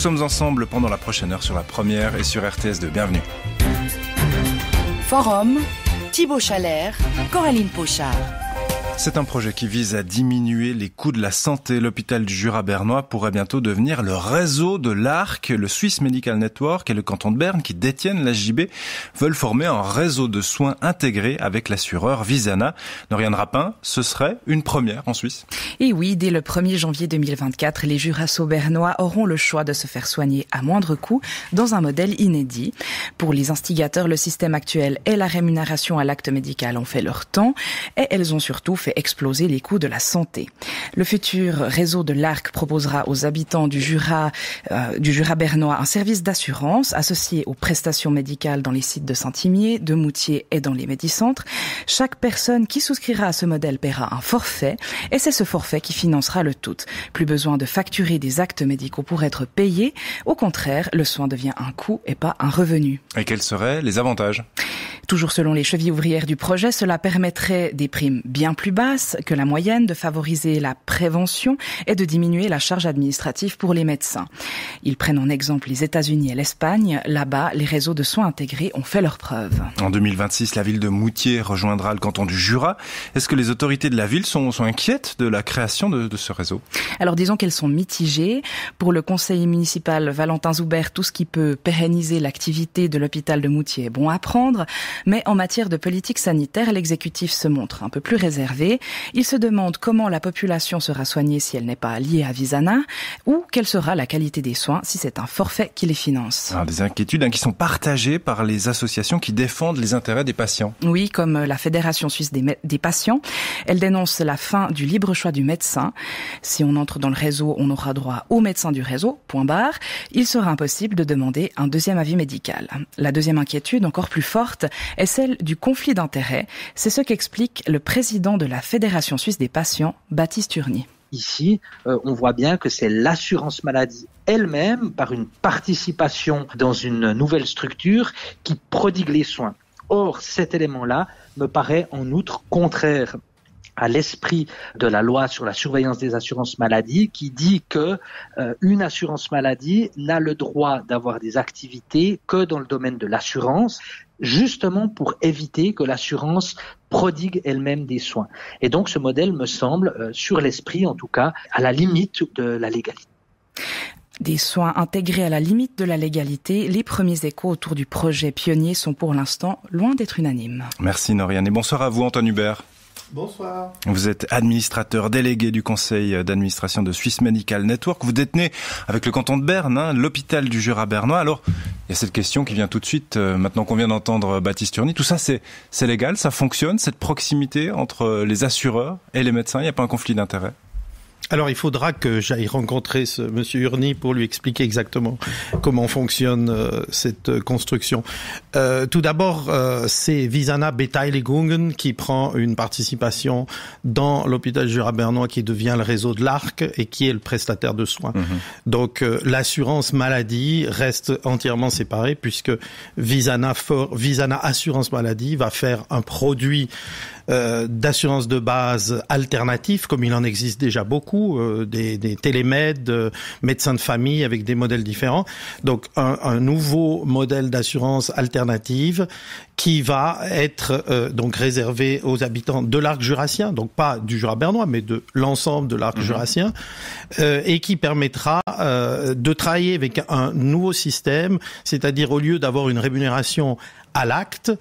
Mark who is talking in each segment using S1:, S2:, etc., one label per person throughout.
S1: sommes ensemble pendant la prochaine heure sur la première et sur RTS2. Bienvenue.
S2: Forum, Thibaut Chalère, Coraline Pochard.
S1: C'est un projet qui vise à diminuer les coûts de la santé. L'hôpital du Jura bernois pourrait bientôt devenir le réseau de l'ARC. Le Swiss Medical Network et le canton de Berne, qui détiennent l'HJB, veulent former un réseau de soins intégré avec l'assureur Visana. Noriane Rapin, ce serait une première en Suisse.
S3: Et oui, dès le 1er janvier 2024, les Jurassaux bernois auront le choix de se faire soigner à moindre coût dans un modèle inédit. Pour les instigateurs, le système actuel et la rémunération à l'acte médical ont fait leur temps et elles ont surtout fait exploser les coûts de la santé. Le futur réseau de l'ARC proposera aux habitants du Jura bernois un service d'assurance associé aux prestations médicales dans les sites de Saint-Imier, de Moutier et dans les médicentres. Chaque personne qui souscrira à ce modèle paiera un forfait et c'est ce forfait qui financera le tout. Plus besoin de facturer des actes médicaux pour être payés. Au contraire, le soin devient un coût et pas un revenu.
S1: Et quels seraient les avantages ?
S3: Toujours selon les chevilles ouvrières du projet, cela permettrait des primes bien plus basses que la moyenne, de favoriser la prévention et de diminuer la charge administrative pour les médecins. Ils prennent en exemple les États-Unis et l'Espagne. Là-bas, les réseaux de soins intégrés ont fait leurs preuves.
S1: En 2026, la ville de Moutier rejoindra le canton du Jura. Est-ce que les autorités de la ville sont inquiètes de la création de ce réseau ?
S3: Alors disons qu'elles sont mitigées. Pour le conseiller municipal Valentin Zoubert, tout ce qui peut pérenniser l'activité de l'hôpital de Moutier est bon à prendre. Mais en matière de politique sanitaire, l'exécutif se montre un peu plus réservé. Il se demande comment la population sera soignée si elle n'est pas liée à Visana, ou quelle sera la qualité des soins si c'est un forfait qui les finance.
S1: Alors, des inquiétudes qui sont partagées par les associations qui défendent les intérêts des patients.
S3: Oui, comme la Fédération suisse des patients. Elle dénonce la fin du libre choix du médecin. Si on entre dans le réseau, on aura droit au médecin du réseau, point barre. Il sera impossible de demander un deuxième avis médical. La deuxième inquiétude, encore plus forte, est celle du conflit d'intérêts. C'est ce qu'explique le président de la Fédération suisse des patients, Baptiste Urny.
S4: Ici, on voit bien que c'est l'assurance maladie elle-même, par une participation dans une nouvelle structure, qui prodigue les soins. Or, cet élément-là me paraît en outre contraire à l'esprit de la loi sur la surveillance des assurances maladie, qui dit que une assurance maladie n'a le droit d'avoir des activités que dans le domaine de l'assurance, justement pour éviter que l'assurance prodigue elle-même des soins. Et donc ce modèle me semble, sur l'esprit en tout cas, à la limite de la légalité.
S3: Des soins intégrés à la limite de la légalité, les premiers échos autour du projet pionnier sont pour l'instant loin d'être unanimes.
S1: Merci Noriane et bonsoir à vous Antoine Hubert.
S5: Bonsoir.
S1: Vous êtes administrateur délégué du conseil d'administration de Swiss Medical Network. Vous détenez, avec le canton de Berne, l'hôpital du Jura bernois. Alors, il y a cette question qui vient tout de suite, maintenant qu'on vient d'entendre Baptiste Urny. Tout ça, c'est légal, ça fonctionne, cette proximité entre les assureurs et les médecins. Il n'y a pas un conflit d'intérêts ?
S5: Alors, il faudra que j'aille rencontrer ce monsieur Urny pour lui expliquer exactement comment fonctionne cette construction. Tout d'abord, c'est Visana Beteiligungen qui prend une participation dans l'hôpital Jura bernois qui devient le réseau de l'ARC et qui est le prestataire de soins. Donc, l'assurance maladie reste entièrement séparée puisque Visana Assurance Maladie va faire un produit d'assurance de base alternatif, comme il en existe déjà beaucoup, des télémèdes, médecins de famille avec des modèles différents. Donc un nouveau modèle d'assurance alternative qui va être donc réservé aux habitants de l'arc jurassien, donc pas du Jura bernois, mais de l'ensemble de l'arc jurassien, et qui permettra de travailler avec un nouveau système, c'est-à-dire au lieu d'avoir une rémunération à l'acte,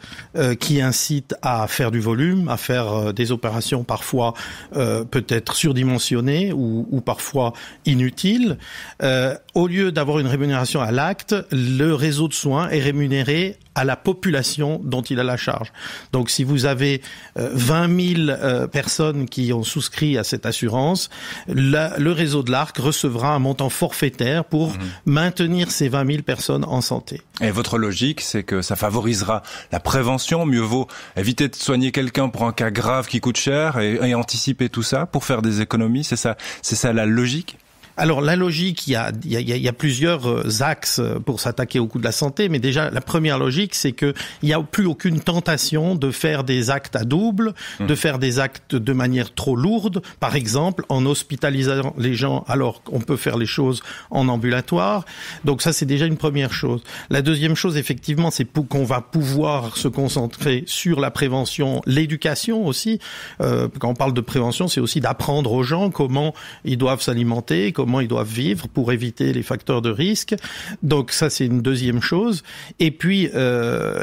S5: qui incite à faire du volume, à faire des opérations parfois peut-être surdimensionnées ou parfois inutiles. Au lieu d'avoir une rémunération à l'acte, le réseau de soins est rémunéré à la population dont il a la charge. Donc si vous avez 20 000 personnes qui ont souscrit à cette assurance, le réseau de l'ARC recevra un montant forfaitaire pour maintenir ces 20 000 personnes en santé.
S1: Et votre logique, c'est que ça favorisera la prévention. Mieux vaut éviter de soigner quelqu'un pour un cas grave qui coûte cher et anticiper tout ça pour faire des économies. C'est ça la logique ?
S5: Alors la logique, il y a plusieurs axes pour s'attaquer au coût de la santé, mais déjà la première logique, c'est que il y a plus aucune tentation de faire des actes à double, de faire des actes de manière trop lourde, par exemple en hospitalisant les gens alors qu'on peut faire les choses en ambulatoire. Donc ça, c'est déjà une première chose. La deuxième chose, effectivement, c'est qu'on va pouvoir se concentrer sur la prévention, l'éducation aussi. Quand on parle de prévention, c'est aussi d'apprendre aux gens comment ils doivent s'alimenter, comment ils doivent vivre pour éviter les facteurs de risque. Donc ça, c'est une deuxième chose. Et puis,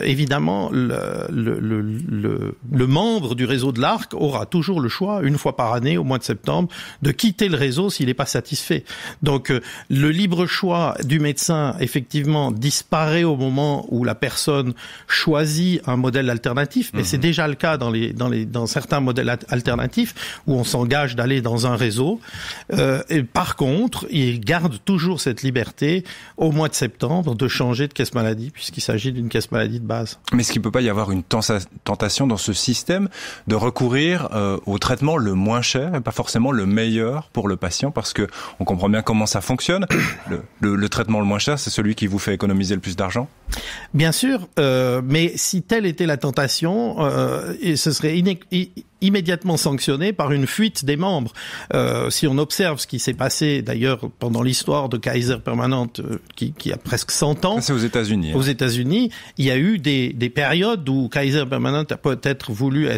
S5: évidemment, le membre du réseau de l'ARC aura toujours le choix, une fois par année, au mois de septembre, de quitter le réseau s'il n'est pas satisfait. Donc, le libre choix du médecin, effectivement, disparaît au moment où la personne choisit un modèle alternatif, mais c'est déjà le cas dans certains modèles alternatifs où on s'engage d'aller dans un réseau. Et par contre, il garde toujours cette liberté au mois de septembre de changer de caisse maladie puisqu'il s'agit d'une caisse maladie de base.
S1: Mais est-ce qu'il peut pas y avoir une tentation dans ce système de recourir au traitement le moins cher et pas forcément le meilleur pour le patient, parce que on comprend bien comment ça fonctionne. Le traitement le moins cher, c'est celui qui vous fait économiser le plus d'argent?
S5: Bien sûr, mais si telle était la tentation, ce serait immédiatement sanctionné par une fuite des membres. Si on observe ce qui s'est passé d'ailleurs pendant l'histoire de Kaiser Permanente qui a presque 100 ans.
S1: Ça, c'est aux États-Unis.
S5: Aux États-Unis, il y a eu des périodes où Kaiser Permanente a peut-être voulu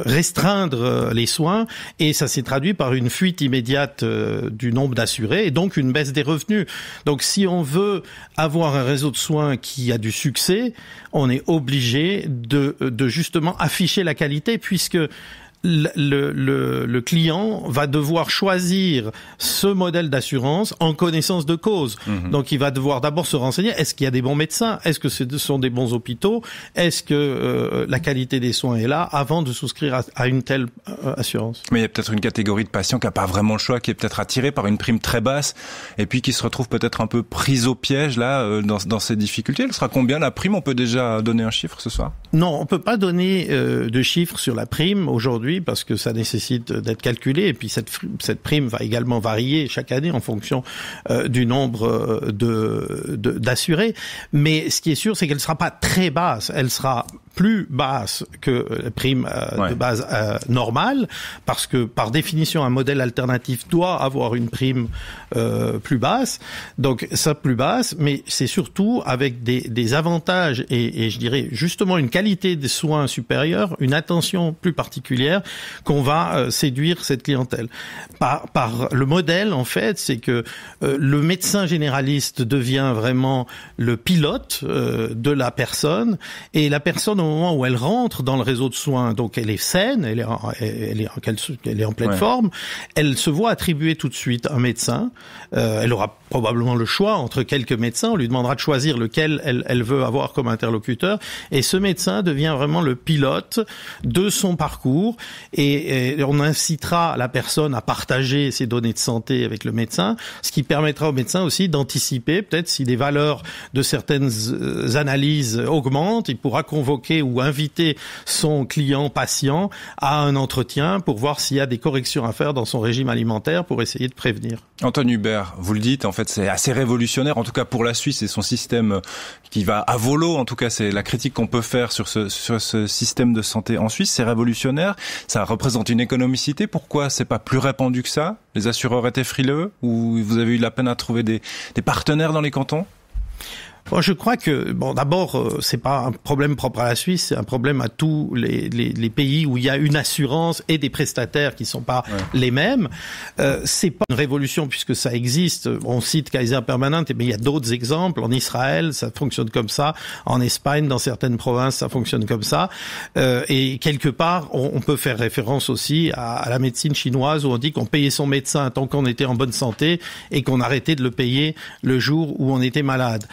S5: restreindre les soins, et ça s'est traduit par une fuite immédiate du nombre d'assurés et donc une baisse des revenus. Donc si on veut avoir un réseau de soins qui a du succès, on est obligé de justement afficher la qualité, puisque le client va devoir choisir ce modèle d'assurance en connaissance de cause. Donc il va devoir d'abord se renseigner, est-ce qu'il y a des bons médecins, est-ce que ce sont des bons hôpitaux, est-ce que la qualité des soins est là, avant de souscrire à une telle assurance.
S1: Mais il y a peut-être une catégorie de patients qui n'a pas vraiment le choix, qui est peut-être attirée par une prime très basse et puis qui se retrouve peut-être un peu prise au piège là dans ces difficultés. Elle sera combien la prime? On peut déjà donner un chiffre ce soir?
S5: Non, on peut pas donner de chiffres sur la prime aujourd'hui, parce que ça nécessite d'être calculé, et puis cette prime va également varier chaque année en fonction du nombre d'assurés. Mais ce qui est sûr, c'est qu'elle sera pas très basse, elle sera plus basse que la prime de base normale, parce que par définition un modèle alternatif doit avoir une prime plus basse, donc ça plus basse, mais c'est surtout avec des avantages et je dirais justement une qualité des soins supérieure, une attention plus particulière, qu'on va séduire cette clientèle. Par le modèle, en fait, c'est que le médecin généraliste devient vraiment le pilote de la personne, et la personne, au moment où elle rentre dans le réseau de soins, donc elle est saine, elle est en pleine forme, elle se voit attribuer tout de suite un médecin. Elle aura probablement le choix entre quelques médecins, on lui demandera de choisir lequel elle veut avoir comme interlocuteur, et ce médecin devient vraiment le pilote de son parcours, et on incitera la personne à partager ses données de santé avec le médecin, ce qui permettra au médecin aussi d'anticiper, peut-être si les valeurs de certaines analyses augmentent, il pourra convoquer ou inviter son client-patient à un entretien pour voir s'il y a des corrections à faire dans son régime alimentaire pour essayer de prévenir.
S1: Antoine Hubert, vous le dites, en fait c'est assez révolutionnaire, en tout cas pour la Suisse et son système qui va à volo, en tout cas c'est la critique qu'on peut faire sur ce système de santé en Suisse, c'est révolutionnaire, ça représente une économicité. Pourquoi c'est pas plus répandu que ça? Les assureurs étaient frileux, ou vous avez eu la peine à trouver des partenaires dans les cantons?
S5: Bon, je crois que, d'abord, c'est pas un problème propre à la Suisse, c'est un problème à tous les pays où il y a une assurance et des prestataires qui sont pas les mêmes. C'est pas une révolution puisque ça existe. On cite Kaiser Permanente, mais il y a d'autres exemples. En Israël, ça fonctionne comme ça. En Espagne, dans certaines provinces, ça fonctionne comme ça. Et quelque part, on peut faire référence aussi à la médecine chinoise où on dit qu'on payait son médecin tant qu'on était en bonne santé et qu'on arrêtait de le payer le jour où on était malade.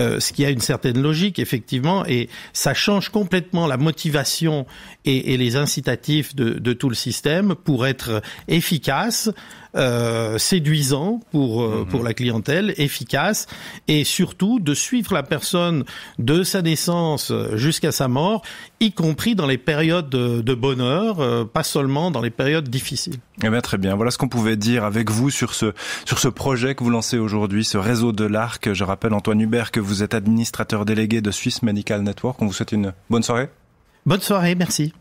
S5: Ce qui a une certaine logique, effectivement, et ça change complètement la motivation et les incitatifs de tout le système pour être efficace. séduisant pour la clientèle, efficace, et surtout de suivre la personne de sa naissance jusqu'à sa mort, y compris dans les périodes de bonheur, pas seulement dans les périodes difficiles.
S1: Eh bien, très bien. Voilà ce qu'on pouvait dire avec vous sur ce projet que vous lancez aujourd'hui, ce réseau de l'Arc. Je rappelle, Antoine Hubert, que vous êtes administrateur délégué de Swiss Medical Network. On vous souhaite une bonne soirée.
S5: Bonne soirée, merci.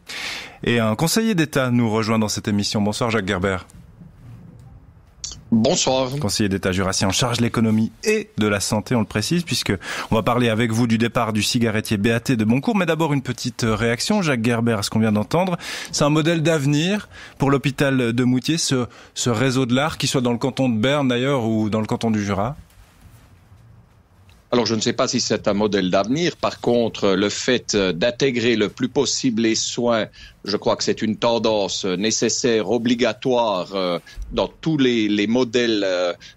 S1: Et un conseiller d'État nous rejoint dans cette émission. Bonsoir, Jacques Gerber.
S6: Bonsoir.
S1: Conseiller d'État jurassien en charge de l'économie et de la santé, on le précise, puisque on va parler avec vous du départ du cigarettier BAT de Boncourt. Mais d'abord, une petite réaction, Jacques Gerber, à ce qu'on vient d'entendre. C'est un modèle d'avenir pour l'hôpital de Moutier, ce réseau de l'Arc, qu'il soit dans le canton de Berne d'ailleurs ou dans le canton du Jura.
S6: Alors, je ne sais pas si c'est un modèle d'avenir. Par contre, le fait d'intégrer le plus possible les soins, je crois que c'est une tendance nécessaire, obligatoire dans tous les modèles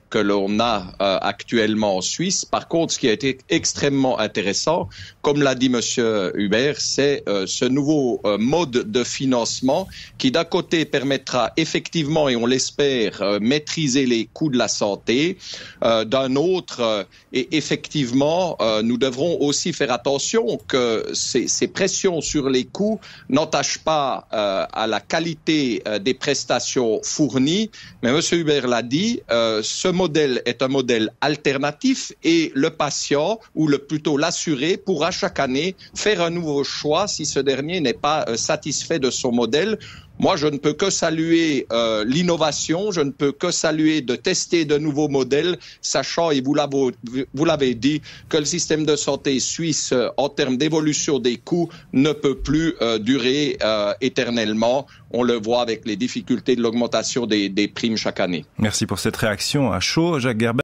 S6: que l'on a actuellement en Suisse. Par contre, ce qui a été extrêmement intéressant, comme l'a dit Monsieur Hubert, c'est ce nouveau mode de financement qui, d'un côté, permettra effectivement, et on l'espère, maîtriser les coûts de la santé. D'un autre, et effectivement, nous devrons aussi faire attention que ces pressions sur les coûts n'entachent pas à la qualité des prestations fournies. Mais Monsieur Hubert l'a dit, ce modèle est un modèle alternatif et le patient, ou plutôt l'assuré, pourra chaque année faire un nouveau choix si ce dernier n'est pas satisfait de son modèle. Moi, je ne peux que saluer l'innovation, je ne peux que saluer de tester de nouveaux modèles, sachant, et vous l'avez dit, que le système de santé suisse, en termes d'évolution des coûts, ne peut plus durer éternellement. On le voit avec les difficultés de l'augmentation des primes chaque année.
S1: Merci pour cette réaction à chaud, Jacques Gerber.